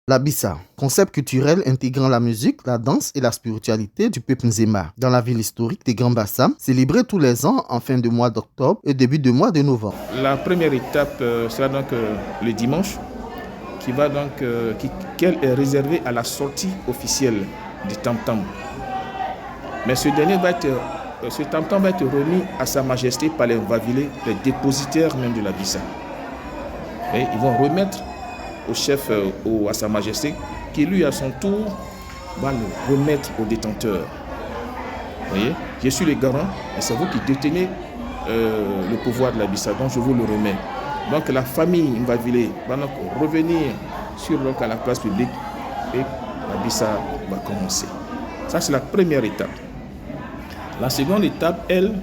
La Bissa, concept culturel intégrant la musique, la danse et la spiritualité du peuple Nzema dans la ville historique des Grands Bassam, célébrée tous les ans en fin de mois d'octobre et début de mois de novembre. La première étape sera donc le dimanche, qu'elle est réservée à la sortie officielle du tam-tam. Mais ce tam-tam va être remis à Sa Majesté par les Vavilés, les dépositaires même de la Bissa. Et ils vont remettre au chef, à Sa Majesté, qui lui à son tour va le remettre au détenteur. Vous voyez, je suis le garant et c'est vous qui détenez le pouvoir de la Bissa, donc je vous le remets. Donc la famille Mvavilé va donc revenir à la place publique et la Bissa va commencer. Ça c'est la première étape. La seconde étape, elle,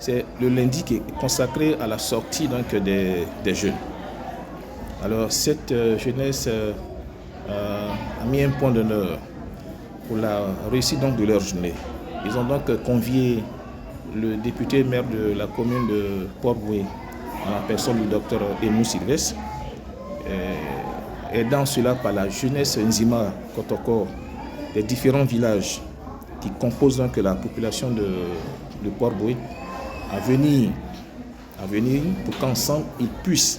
c'est le lundi qui est consacré à la sortie donc, des jeunes. Alors cette jeunesse a mis un point d'honneur pour la réussite donc, de leur journée. Ils ont donc convié le député maire de la commune de Port-Boué, en la personne du docteur Emou Sylvestre, aidant cela par la jeunesse Nzima Kotoko des différents villages qui composent donc la population de Port-Boué à venir pour qu'ensemble ils puissent.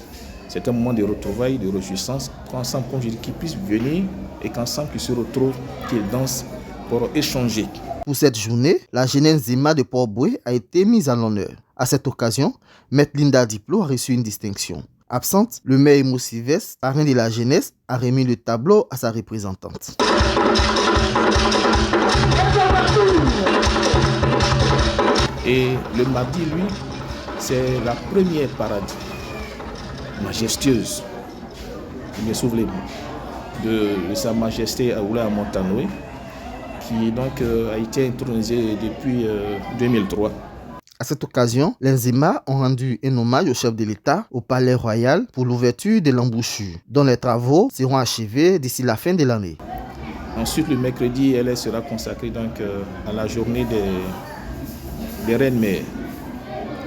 C'est un moment de retrouvailles, de réjouissance, qu'ensemble, comme je dis, qu'ils puissent venir et qu'ensemble qu'ils se retrouvent, qu'ils dansent pour échanger. Pour cette journée, la jeunesse Nzema de Port-Boué a été mise à l'honneur. À cette occasion, Maître Linda Diplo a reçu une distinction. Absente, le maire Emou Sylvestre, parrain de la jeunesse, a remis le tableau à sa représentante. Et le mardi, lui, c'est la première parade majestueuse, je me souviens, de Sa Majesté Aoula Montanoé, qui donc a été intronisée depuis 2003. À cette occasion, les Nzema ont rendu un hommage au chef de l'État au Palais Royal pour l'ouverture de l'embouchure, dont les travaux seront achevés d'ici la fin de l'année. Ensuite, le mercredi, elle sera consacrée donc à la journée des reines-mères.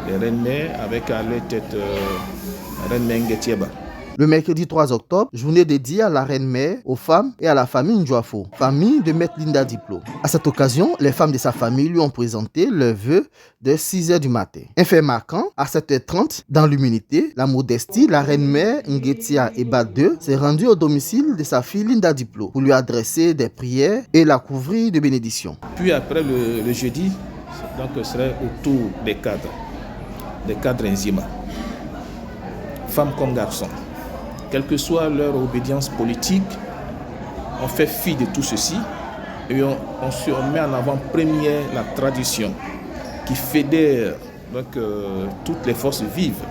Les reines-mères avec à leur tête la reine Ngetieba. Le mercredi 3 octobre, journée dédiée à la reine-mère, aux femmes et à la famille Ndjoafo, famille de Maître Linda Diplo. À cette occasion, les femmes de sa famille lui ont présenté leurs vœux de 6 h du matin. Un fait marquant, à 7h30, dans l'humilité, la modestie, la reine-mère Ngetia Eba II s'est rendue au domicile de sa fille Linda Diplo pour lui adresser des prières et la couvrir de bénédictions. Puis après le jeudi, donc ce serait au tour des cadres Nzema, femmes comme garçons. Quelle que soit leur obédience politique, on fait fi de tout ceci et on met en avant première la tradition qui fédère donc, toutes les forces vives.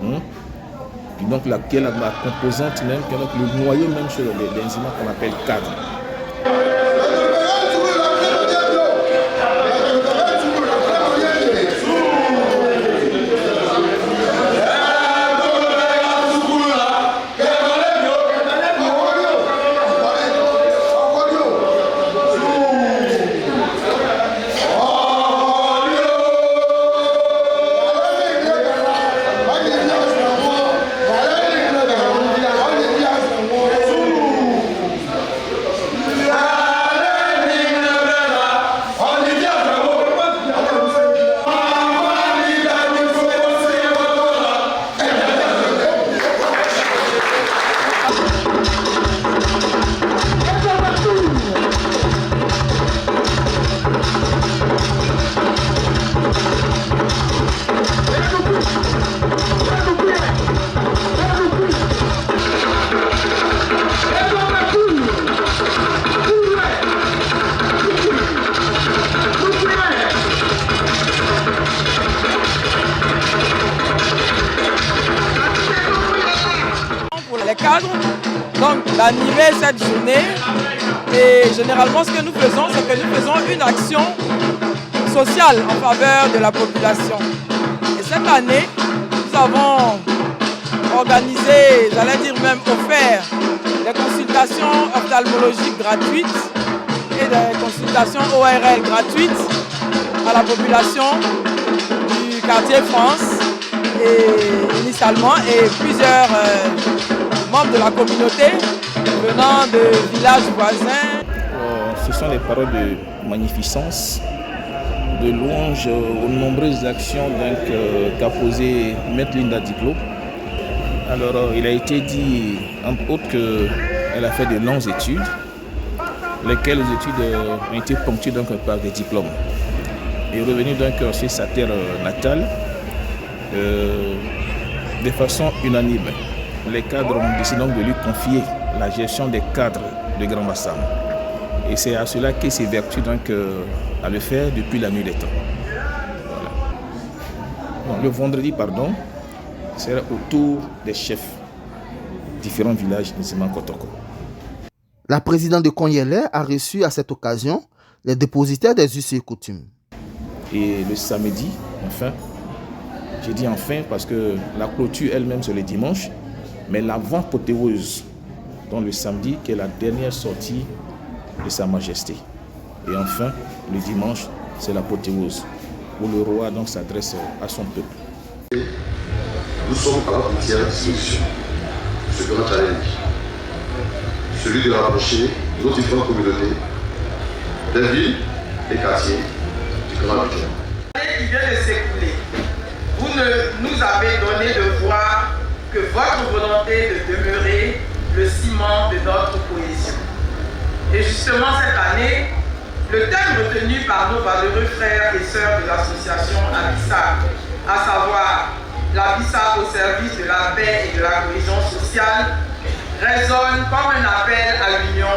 Et donc laquelle la composante même, qui est donc le noyau même chez les Nzema qu'on appelle cadre. Les cadres, donc d'animer cette journée. Et généralement, ce que nous faisons, c'est que nous faisons une action sociale en faveur de la population. Et cette année, nous avons organisé, j'allais dire même offert, des consultations ophtalmologiques gratuites et des consultations ORL gratuites à la population du quartier France et initialement et plusieurs membres de la communauté venant de villages voisins. Ce sont les paroles de magnificence, de louange aux nombreuses actions qu'a posé Maître Linda Diplo. Alors, il a été dit, entre autres, qu'elle a fait de longues études, lesquelles études ont été ponctuées par des diplômes. Et revenue sur sa terre natale, de façon unanime, les cadres ont décidé de lui confier la gestion des cadres de Grand Bassam. Et c'est à cela qu'il s'évertue à le faire depuis la nuit des temps. Voilà. Bon, le vendredi, sera au tour des chefs différents villages musulmans Kotoko. La présidente de Konyele a reçu à cette occasion les dépositaires des us et coutumes. Et le samedi, enfin, j'ai dit enfin parce que la clôture elle-même c'est le dimanche, mais l'avant-pothéose, donc le samedi, qui est la dernière sortie de Sa Majesté. Et enfin, le dimanche, c'est l'apothéose, où le roi s'adresse à son peuple. Nous sommes à votre entière disposition. Ce grand challenge, celui de rapprocher nos différentes communautés, des villes et quartiers du Grand Abidjan. L'année qui vient de s'écouler, vous nous avez donné de voir que votre volonté de demeurer le ciment de notre cohésion. Et justement cette année, le thème retenu par nos valeureux frères et sœurs de l'association Abissa, à savoir l'Abissa au service de la paix et de la cohésion sociale, résonne comme un appel à l'union,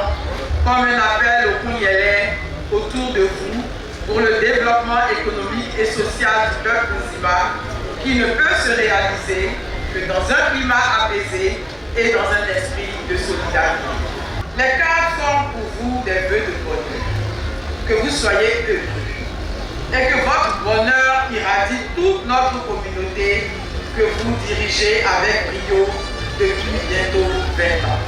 comme un appel au Kounyele autour de vous pour le développement économique et social du peuple Ziba, qui ne peut se réaliser que dans un climat apaisé et dans un esprit de solidarité. Les cadres sont pour vous des vœux de bonheur, que vous soyez heureux et que votre bonheur irradie toute notre communauté que vous dirigez avec brio depuis bientôt 20 ans.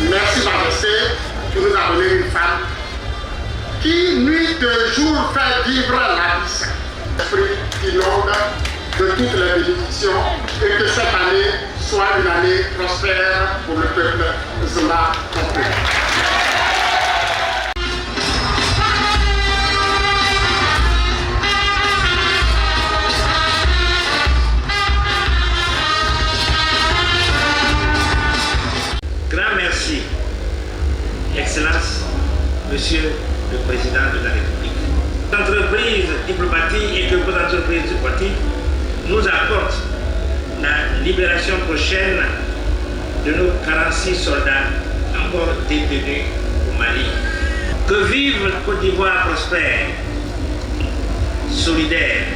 Merci Majesté, tu nous as donné une femme qui nuit de jour fait vivre la vie. L'esprit inonde de toutes les bénédictions et que cette année soit une année prospère pour le peuple Zimba complet. Grand merci, Excellence, Monsieur le Président de la République. L'entreprise diplomatique et que vos entreprises diplomatiques nous apportent la libération prochaine de nos 46 soldats encore détenus au Mali. Que vive la Côte d'Ivoire prospère, solidaire,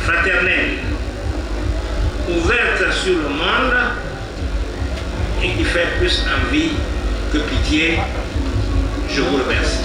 fraternelle, ouverte sur le monde et qui fait plus envie que pitié. Je vous remercie.